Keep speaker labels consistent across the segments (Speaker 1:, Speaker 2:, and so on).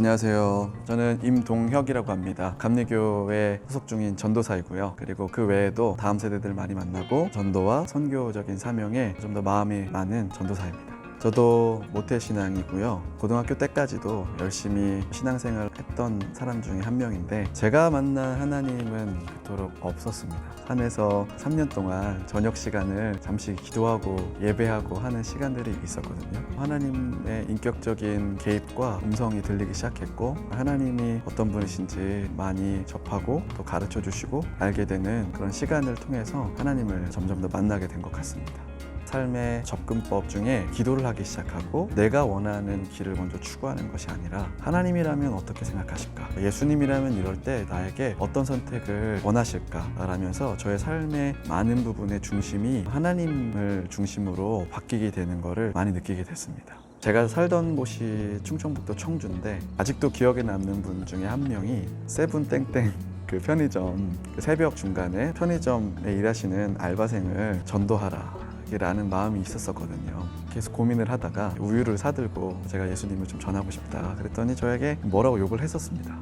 Speaker 1: 안녕하세요. 저는 임동혁이라고 합니다. 감리교회 소속 중인 전도사이고요. 그리고 그 외에도 다음 세대들 많이 만나고 전도와 선교적인 사명에 좀 더 마음이 많은 전도사입니다. 저도 모태신앙이고요. 고등학교 때까지도 열심히 신앙생활을 했던 사람 중에 한 명인데 제가 만난 하나님은 그토록 없었습니다. 산에서 3년 동안 저녁 시간을 잠시 기도하고 예배하고 하는 시간들이 있었거든요. 하나님의 인격적인 개입과 음성이 들리기 시작했고 하나님이 어떤 분이신지 많이 접하고 또 가르쳐 주시고 알게 되는 그런 시간을 통해서 하나님을 점점 더 만나게 된 것 같습니다. 삶의 접근법 중에 기도를 하기 시작하고 내가 원하는 길을 먼저 추구하는 것이 아니라 하나님이라면 어떻게 생각하실까? 예수님이라면 이럴 때 나에게 어떤 선택을 원하실까? 라면서 저의 삶의 많은 부분의 중심이 하나님을 중심으로 바뀌게 되는 것을 많이 느끼게 됐습니다. 제가 살던 곳이 충청북도 청주인데 아직도 기억에 남는 분 중에 한 명이 세븐땡땡 그 편의점 새벽 중간에 편의점에 일하시는 알바생을 전도하라 라는 마음이 있었거든요. 계속 고민을 하다가 우유를 사들고 제가 예수님을 좀 전하고 싶다 그랬더니 저에게 뭐라고 욕을 했었습니다.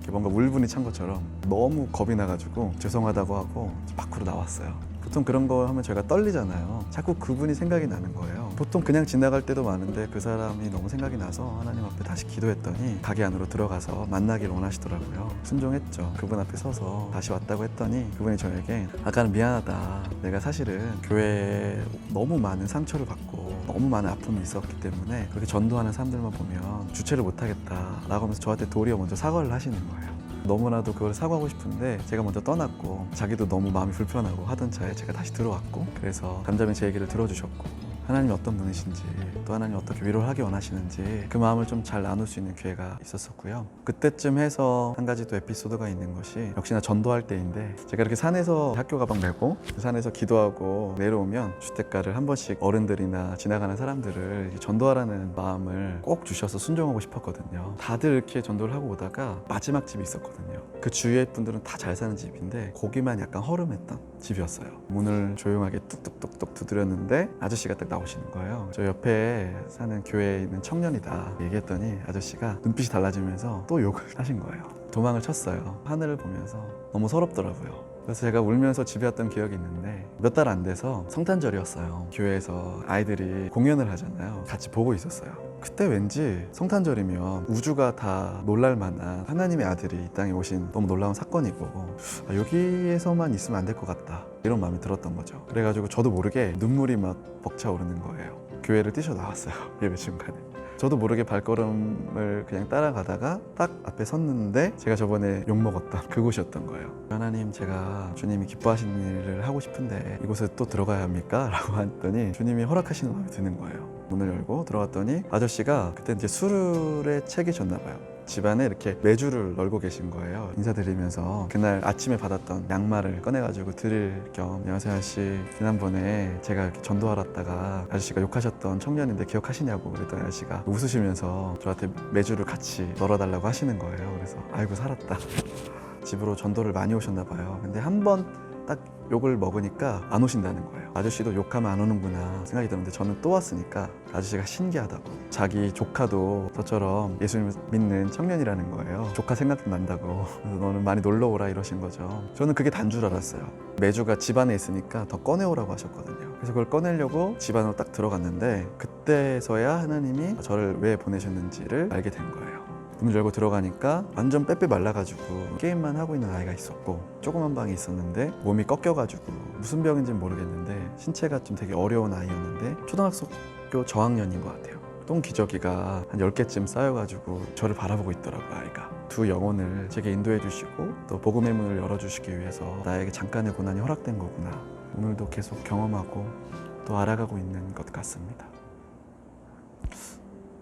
Speaker 1: 뭔가 울분이 찬 것처럼 너무 겁이 나가지고 죄송하다고 하고 밖으로 나왔어요. 보통 그런 거 하면 저희가 떨리잖아요. 자꾸 그분이 생각이 나는 거예요. 보통 그냥 지나갈 때도 많은데 그 사람이 너무 생각이 나서 하나님 앞에 다시 기도했더니 가게 안으로 들어가서 만나길 원하시더라고요. 순종했죠. 그분 앞에 서서 다시 왔다고 했더니 그분이 저에게 아까는 미안하다. 내가 사실은 교회에 너무 많은 상처를 받고 너무 많은 아픔이 있었기 때문에 그렇게 전도하는 사람들만 보면 주체를 못하겠다 라고 하면서 저한테 도리어 먼저 사과를 하시는 거예요. 너무나도 그걸 사과하고 싶은데 제가 먼저 떠났고 자기도 너무 마음이 불편하고 하던 차에 제가 다시 들어왔고 그래서 간절히 제 얘기를 들어주셨고 하나님이 어떤 분이신지 또 하나님이 어떻게 위로를 하기 원하시는지 그 마음을 좀 잘 나눌 수 있는 기회가 있었었고요. 그때쯤 해서 한 가지 또 에피소드가 있는 것이 역시나 전도할 때인데 제가 이렇게 산에서 학교 가방 메고 그 산에서 기도하고 내려오면 주택가를 한 번씩 어른들이나 지나가는 사람들을 전도하라는 마음을 꼭 주셔서 순종하고 싶었거든요. 다들 이렇게 전도를 하고 오다가 마지막 집이 있었거든요. 그 주위의 분들은 다 잘 사는 집인데 거기만 약간 허름했던 집이었어요. 문을 조용하게 뚝뚝뚝뚝 두드렸는데 아저씨가 딱 나오시는 거예요. 저 옆에 사는 교회에 있는 청년이다 얘기했더니 아저씨가 눈빛이 달라지면서 또 욕을 하신 거예요. 도망을 쳤어요. 하늘을 보면서 너무 서럽더라고요. 그래서 제가 울면서 집에 왔던 기억이 있는데 몇 달 안 돼서 성탄절이었어요. 교회에서 아이들이 공연을 하잖아요. 같이 보고 있었어요. 그때 왠지 성탄절이면 우주가 다 놀랄 만한 하나님의 아들이 이 땅에 오신 너무 놀라운 사건이고 여기에서만 있으면 안 될 것 같다 이런 마음이 들었던 거죠. 그래가지고 저도 모르게 눈물이 막 벅차오르는 거예요. 교회를 뛰쳐나왔어요. 예배 중간에. 저도 모르게 발걸음을 그냥 따라가다가 딱 앞에 섰는데 제가 저번에 욕먹었던 그곳이었던 거예요. 하나님, 제가 주님이 기뻐하시는 일을 하고 싶은데 이곳에 또 들어가야 합니까? 라고 했더니 주님이 허락하시는 마음이 드는 거예요. 문을 열고 들어갔더니 아저씨가 그때 이제 술에 채기셨나 봐요. 집안에 이렇게 메주를 널고 계신 거예요. 인사드리면서 그날 아침에 받았던 양말을 꺼내가지고 드릴 겸 안녕하세요 아저씨, 지난번에 제가 이렇게 전도하러 왔다가 아저씨가 욕하셨던 청년인데 기억하시냐고 그랬더니 아저씨가 웃으시면서 저한테 메주를 같이 널어달라고 하시는 거예요. 그래서 아이고 살았다. 집으로 전도를 많이 오셨나 봐요. 근데 한 번 딱 욕을 먹으니까 안 오신다는 거예요. 아저씨도 욕하면 안 오는구나 생각이 드는데 저는 또 왔으니까 아저씨가 신기하다고, 자기 조카도 저처럼 예수님을 믿는 청년이라는 거예요. 조카 생각도 난다고. 그래서 너는 많이 놀러 오라 이러신 거죠. 저는 그게 단 줄 알았어요. 메주가 집안에 있으니까 더 꺼내오라고 하셨거든요. 그래서 그걸 꺼내려고 집 안으로 딱 들어갔는데 그때서야 하나님이 저를 왜 보내셨는지를 알게 된 거예요. 문을 열고 들어가니까 완전 빼빼 말라가지고 게임만 하고 있는 아이가 있었고 조그만 방이 있었는데 몸이 꺾여가지고 무슨 병인지는 모르겠는데 신체가 좀 되게 어려운 아이였는데 초등학교 저학년인 것 같아요. 똥기저귀가 한 10개쯤 쌓여가지고 저를 바라보고 있더라고요. 아이가. 두 영혼을 제게 인도해 주시고 또 복음의 문을 열어주시기 위해서 나에게 잠깐의 고난이 허락된 거구나. 오늘도 계속 경험하고 또 알아가고 있는 것 같습니다.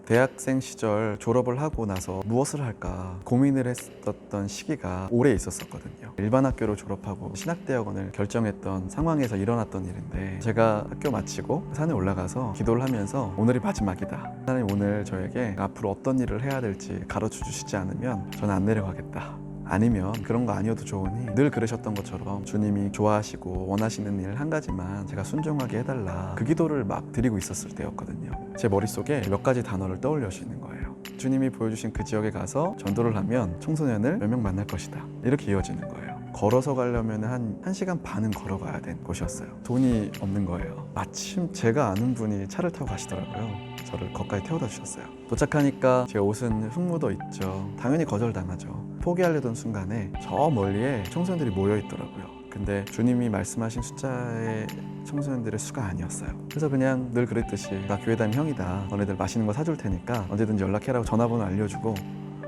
Speaker 1: 대학생 시절 졸업을 하고 나서 무엇을 할까 고민을 했었던 시기가 오래 있었거든요. 일반 학교를 졸업하고 신학대학원을 결정했던 상황에서 일어났던 일인데 제가 학교 마치고 산에 올라가서 기도를 하면서 오늘이 마지막이다. 하나님, 오늘 저에게 앞으로 어떤 일을 해야 될지 가르쳐 주시지 않으면 저는 안 내려가겠다. 아니면 그런 거 아니어도 좋으니 늘 그러셨던 것처럼 주님이 좋아하시고 원하시는 일 한 가지만 제가 순종하게 해달라, 그 기도를 막 드리고 있었을 때였거든요. 제 머릿속에 몇 가지 단어를 떠올려 주시는 거예요. 주님이 보여주신 그 지역에 가서 전도를 하면 청소년을 몇 명 만날 것이다. 이렇게 이어지는 거예요. 걸어서 가려면 한 1시간 반은 걸어가야 된 곳이었어요. 돈이 없는 거예요. 마침 제가 아는 분이 차를 타고 가시더라고요. 저를 거기까지 태워다 주셨어요. 도착하니까 제 옷은 흙 묻어 있죠. 당연히 거절당하죠. 포기하려던 순간에 저 멀리에 청소년들이 모여 있더라고요. 근데 주님이 말씀하신 숫자의 청소년들의 수가 아니었어요. 그래서 그냥 늘 그랬듯이 나 교회 다니는 형이다. 너네들 맛있는 거 사줄 테니까 언제든지 연락해라고 전화번호 알려주고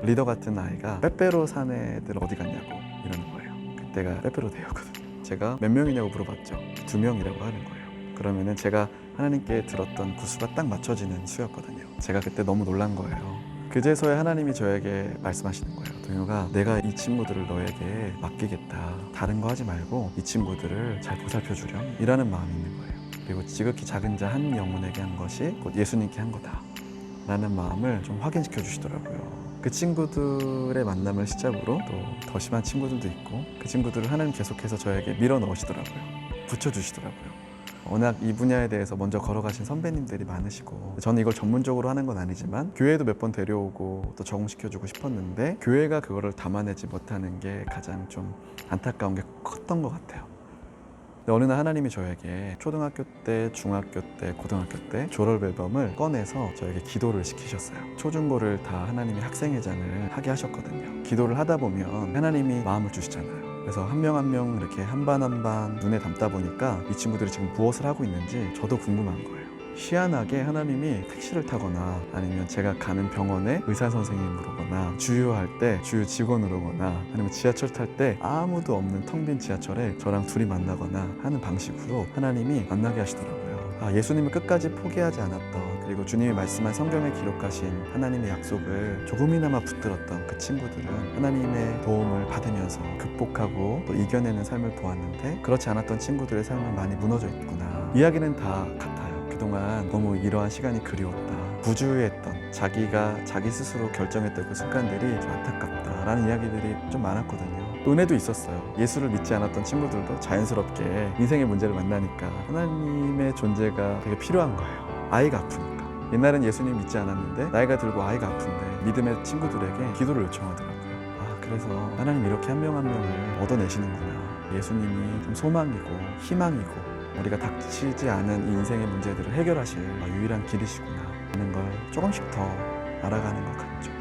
Speaker 1: 리더 같은 아이가 빼빼로 산 애들 어디 갔냐고 이러는 거예요. 그때가 빼빼로 대회였거든요. 제가 몇 명이냐고 물어봤죠. 2명이라고 하는 거예요. 그러면은 제가 하나님께 들었던 그 수가 딱 맞춰지는 수였거든요. 제가 그때 너무 놀란 거예요. 그제서야 하나님이 저에게 말씀하시는 거예요. 동효가 내가 이 친구들을 너에게 맡기겠다. 다른 거 하지 말고 이 친구들을 잘 보살펴 주렴. 이라는 마음이 있는 거예요. 그리고 지극히 작은 자 한 영혼에게 한 것이 곧 예수님께 한 거다. 라는 마음을 좀 확인시켜 주시더라고요. 그 친구들의 만남을 시작으로 또 더 심한 친구들도 있고 그 친구들을 하나님 계속해서 저에게 밀어 넣으시더라고요. 붙여주시더라고요. 워낙 이 분야에 대해서 먼저 걸어가신 선배님들이 많으시고 저는 이걸 전문적으로 하는 건 아니지만 교회도 몇 번 데려오고 또 적응시켜주고 싶었는데 교회가 그거를 담아내지 못하는 게 가장 좀 안타까운 게 컸던 것 같아요. 근데 어느 날 하나님이 저에게 초등학교 때, 중학교 때, 고등학교 때 졸업 앨범을 꺼내서 저에게 기도를 시키셨어요. 초중고를 다 하나님이 학생회장을 하게 하셨거든요. 기도를 하다 보면 하나님이 마음을 주시잖아요. 그래서 한 명 한 명 이렇게 한 반 한 반 눈에 담다 보니까 이 친구들이 지금 무엇을 하고 있는지 저도 궁금한 거예요. 희한하게 하나님이 택시를 타거나 아니면 제가 가는 병원에 의사 선생님으로 오거나 주유할 때 주유 직원으로 오거나 아니면 지하철 탈 때 아무도 없는 텅 빈 지하철에 저랑 둘이 만나거나 하는 방식으로 하나님이 만나게 하시더라고요. 예수님을 끝까지 포기하지 않았던 그리고 주님이 말씀한 성경에 기록하신 하나님의 약속을 조금이나마 붙들었던 그 친구들은 하나님의 도움을 받으면서 극복하고 또 이겨내는 삶을 보았는데 그렇지 않았던 친구들의 삶은 많이 무너져 있구나. 이야기는 다 같아요. 그동안 너무 이러한 시간이 그리웠다. 부주의했던 자기가 자기 스스로 결정했던 그 습관들이 좀 안타깝다라는 이야기들이 좀 많았거든요. 은혜도 있었어요. 예수를 믿지 않았던 친구들도 자연스럽게 인생의 문제를 만나니까 하나님의 존재가 되게 필요한 거예요. 아이가 아프니까. 옛날엔 예수님 믿지 않았는데 나이가 들고 아이가 아픈데 믿음의 친구들에게 기도를 요청하더라고요. 그래서 하나님 이렇게 한 명 한 명을 얻어내시는구나. 예수님이 좀 소망이고 희망이고 우리가 닥치지 않은 이 인생의 문제들을 해결하실 유일한 길이시구나 하는 걸 조금씩 더 알아가는 것 같죠.